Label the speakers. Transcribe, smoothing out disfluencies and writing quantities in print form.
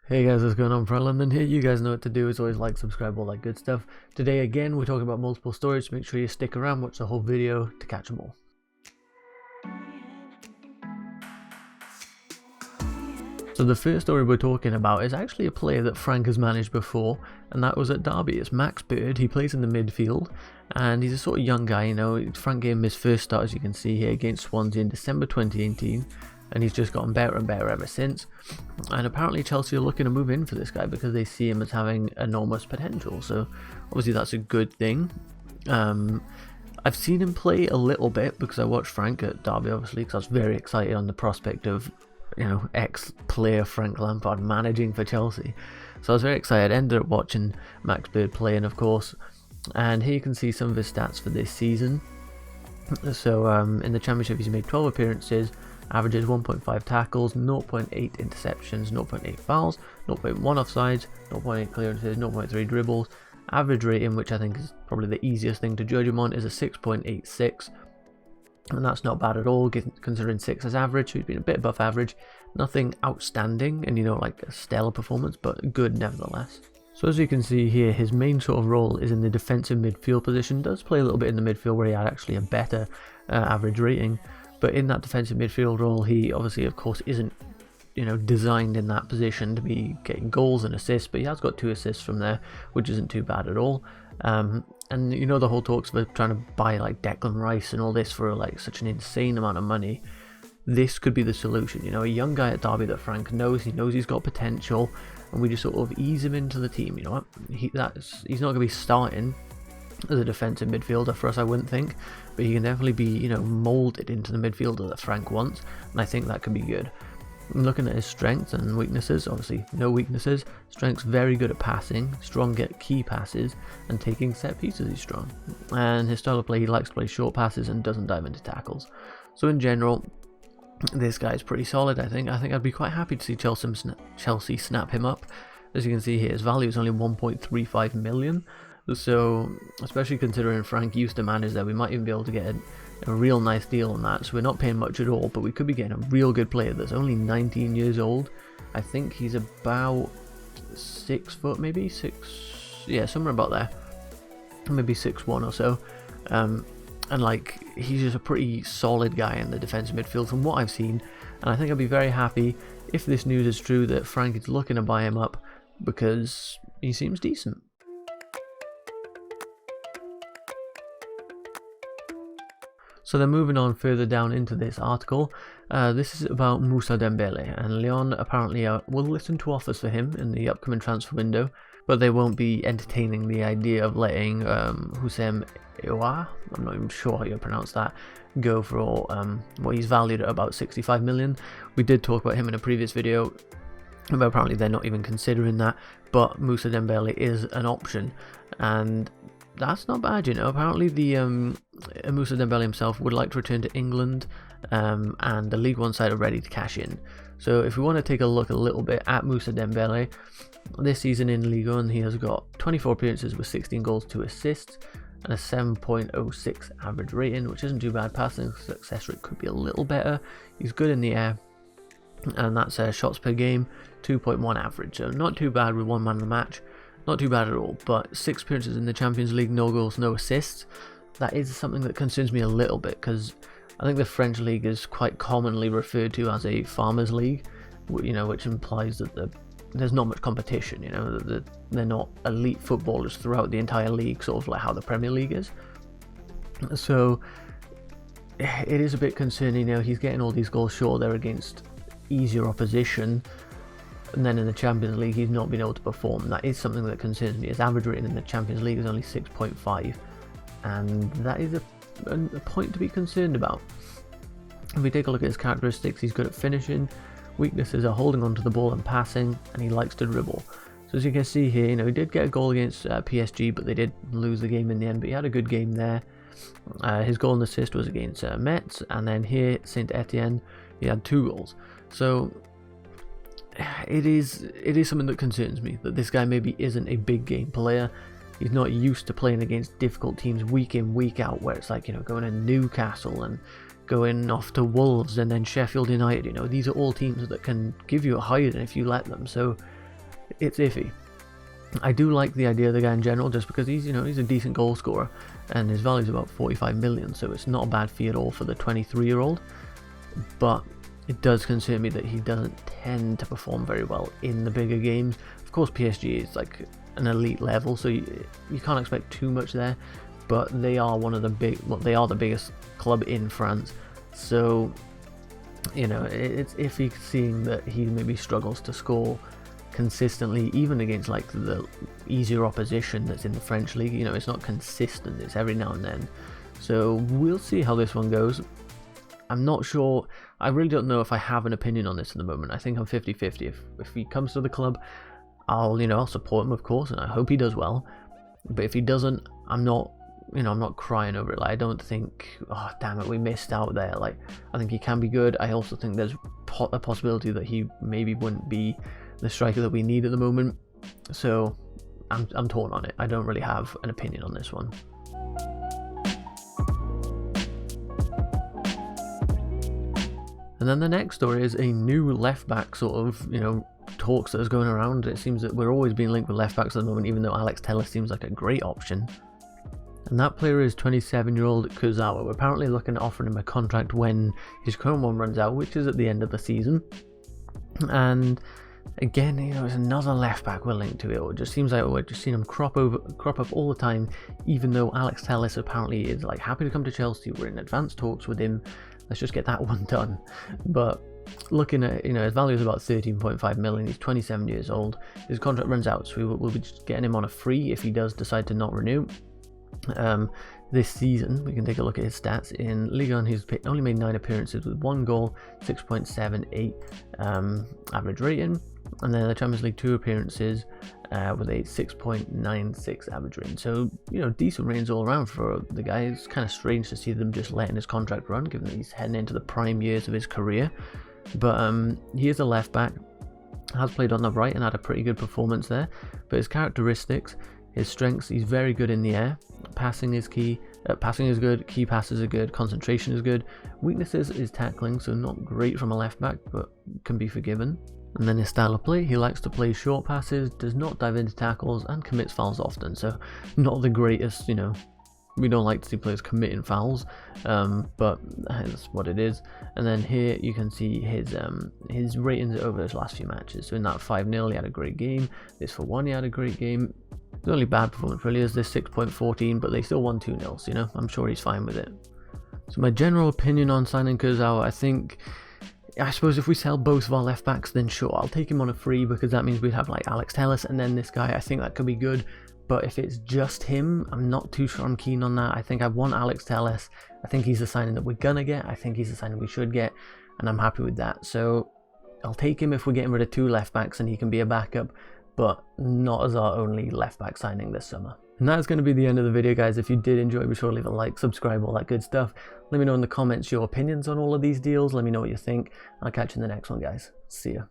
Speaker 1: Hey guys, what's going on? Frank Lampard here. You guys know what to do. As always, like, subscribe, all that good stuff. Today again, we're talking about multiple stories, so make sure you stick around, watch the whole video to catch them all. So the first story we're talking about is actually a player that Frank has managed before, and that was at Derby. It's Max Bird. He plays in the midfield, and he's a sort of young guy, you know. Frank gave him his first start, as you can see here, against Swansea in December 2018. And he's just gotten better and better ever since. And apparently Chelsea are looking to move in for this guy because they see him as having enormous potential. So obviously that's a good thing. I've seen him play a little bit because I watched Frank at Derby, obviously, because I was very excited on the prospect of, you know, ex-player Frank Lampard managing for Chelsea. So I was very excited. Ended up watching Max Bird playing, of course. And here you can see some of his stats for this season. So in the Championship, he's made 12 appearances, averages 1.5 tackles, 0.8 interceptions, 0.8 fouls, 0.1 offsides, 0.8 clearances, 0.3 dribbles. Average rating, which I think is probably the easiest thing to judge him on, is a 6.86. And that's not bad at all, considering 6 as average, so he's been a bit above average. Nothing outstanding and, you know, like a stellar performance, but good nevertheless. So as you can see here, his main sort of role is in the defensive midfield position. Does play a little bit in the midfield where he had actually a better average rating. But in that defensive midfield role, he obviously, of course, isn't, you know, designed in that position to be getting goals and assists. But he has got 2 assists from there, which isn't too bad at all. And you know, the whole talks of trying to buy like Declan Rice and all this for like such an insane amount of money. This could be the solution. You know, a young guy at Derby that Frank knows. He knows he's got potential, and we just sort of ease him into the team. You know, he's not going to be starting as a defensive midfielder for us, I wouldn't think, but he can definitely be, you know, molded into the midfielder that Frank wants, and I think that could be good. I'm looking at his strengths and weaknesses. Obviously no weaknesses. Strengths, very good at passing, strong at key passes, and taking set pieces he's strong. And his style of play, he likes to play short passes and doesn't dive into tackles. So in general, this guy is pretty solid. I think I'd be quite happy to see Chelsea snap him up. As you can see here, his value is only 1.35 million. So, especially considering Frank used to manage there, we might even be able to get a real nice deal on that. So we're not paying much at all, but we could be getting a real good player that's only 19 years old. I think he's about 6 foot, maybe 6, yeah, somewhere about there, maybe 6'1" or so. And like, he's just a pretty solid guy in the defensive midfield from what I've seen. And I think I'd be very happy if this news is true that Frank is looking to buy him up because he seems decent. So then moving on further down into this article, this is about Moussa Dembele, and Lyon apparently will listen to offers for him in the upcoming transfer window, but they won't be entertaining the idea of letting Houssem Aouar, I'm not even sure how you pronounce that, go for what he's valued at about 65 million. We did talk about him in a previous video, but apparently they're not even considering that, but Moussa Dembele is an option, and that's not bad, you know. Apparently the Moussa Dembele himself would like to return to England, and the League One side are ready to cash in. So if we want to take a look a little bit at Moussa Dembele, this season in Ligue 1 he has got 24 appearances with 16 goals, 2 assists, and a 7.06 average rating, which isn't too bad. Passing success rate could be a little better. He's good in the air, and that's shots per game, 2.1 average, so not too bad with 1 man of the match. Not too bad at all, but 6 appearances in the Champions League, no goals, no assists. That is something that concerns me a little bit, because I think the French league is quite commonly referred to as a farmers league, you know, which implies that there's not much competition, you know, that they're not elite footballers throughout the entire league, sort of like how the Premier League is. So it is a bit concerning, you know, he's getting all these goals, sure, they're against easier opposition, and then in the Champions League he's not been able to perform. That is something that concerns me. His average rating in the Champions League is only 6.5, and that is a point to be concerned about. If we take a look at his characteristics, he's good at finishing. Weaknesses are holding onto the ball and passing, and he likes to dribble. So as you can see here, you know, he did get a goal against PSG, but they did lose the game in the end, but he had a good game there. His goal and assist was against Metz, and then here Saint Etienne he had 2 goals. So it is something that concerns me, that this guy maybe isn't a big game player. He's not used to playing against difficult teams week in, week out, where it's like, you know, going to Newcastle and going off to Wolves and then Sheffield United. You know, these are all teams that can give you a hiding if you let them. So it's iffy. I do like the idea of the guy in general, just because he's, you know, he's a decent goal scorer, and his value is about 45 million, so it's not a bad fee at all for the 23-year-old. But it does concern me that he doesn't tend to perform very well in the bigger games. Of course, PSG is like an elite level, so you can't expect too much there. But they are one of the they are the biggest club in France, so you know it's iffy seeing that he maybe struggles to score consistently, even against like the easier opposition that's in the French league. You know, it's not consistent, it's every now and then. So we'll see how this one goes. I'm not sure, I really don't know if I have an opinion on this at the moment. I think I'm 50-50. If he comes to the club, I'll support him, of course, and I hope he does well. But if he doesn't, I'm not crying over it. Like, I don't think, oh damn it, we missed out there. Like, I think he can be good. I also think there's a possibility that he maybe wouldn't be the striker that we need at the moment. So I'm torn on it. I don't really have an opinion on this one. And then the next story is a new left back sort of, you know, talks that is going around. It seems that we're always being linked with left backs at the moment, even though Alex Telles seems like a great option. And that player is 27-year-old Kurzawa. We're apparently looking at offering him a contract when his current one runs out, which is at the end of the season. And again, you know, it's another left back we're linked to. It just seems like we're just seeing him crop up all the time, even though Alex Telles apparently is like happy to come to Chelsea. We're in advanced talks with him. Let's just get that one done. But looking at, you know, his value is about 13.5 million. He's 27 years old. His contract runs out, so we'll be just getting him on a free if he does decide to not renew. This season, we can take a look at his stats. In Lyon, he's only made 9 appearances with 1 goal, 6.78 average rating. And then the Champions League 2 appearances with a 6.96 average rating. So, you know, decent ratings all around for the guy. It's kind of strange to see them just letting his contract run, given that he's heading into the prime years of his career. But he is a left back, has played on the right and had a pretty good performance there. But his characteristics, his strengths, he's very good in the air. Passing is key. Passing is good. Key passes are good. Concentration is good. Weaknesses is tackling, so not great from a left back, but can be forgiven. And then his style of play, he likes to play short passes, does not dive into tackles, and commits fouls often. So not the greatest, you know, we don't like to see players committing fouls, but that's what it is. And then here you can see his ratings over his last few matches. So in that 5-0 he had a great game. This 4-1 he had a great game. The only bad performance really is this 6.14, but they still won 2-0, so, you know, I'm sure he's fine with it. So my general opinion on signing Kurzawa, I suppose if we sell both of our left backs, then sure, I'll take him on a free, because that means we'd have like Alex Telles and then this guy. I think that could be good. But if it's just him, I'm not too sure I'm keen on that. I think I want Alex Telles. I think he's the signing that we're gonna get. I think he's the signing we should get, and I'm happy with that. So I'll take him if we're getting rid of 2 left backs and he can be a backup, but not as our only left back signing this summer. And that's going to be the end of the video, guys. If you did enjoy, be sure to leave a like, subscribe, all that good stuff. Let me know in the comments your opinions on all of these deals. Let me know what you think. I'll catch you in the next one, guys. See ya.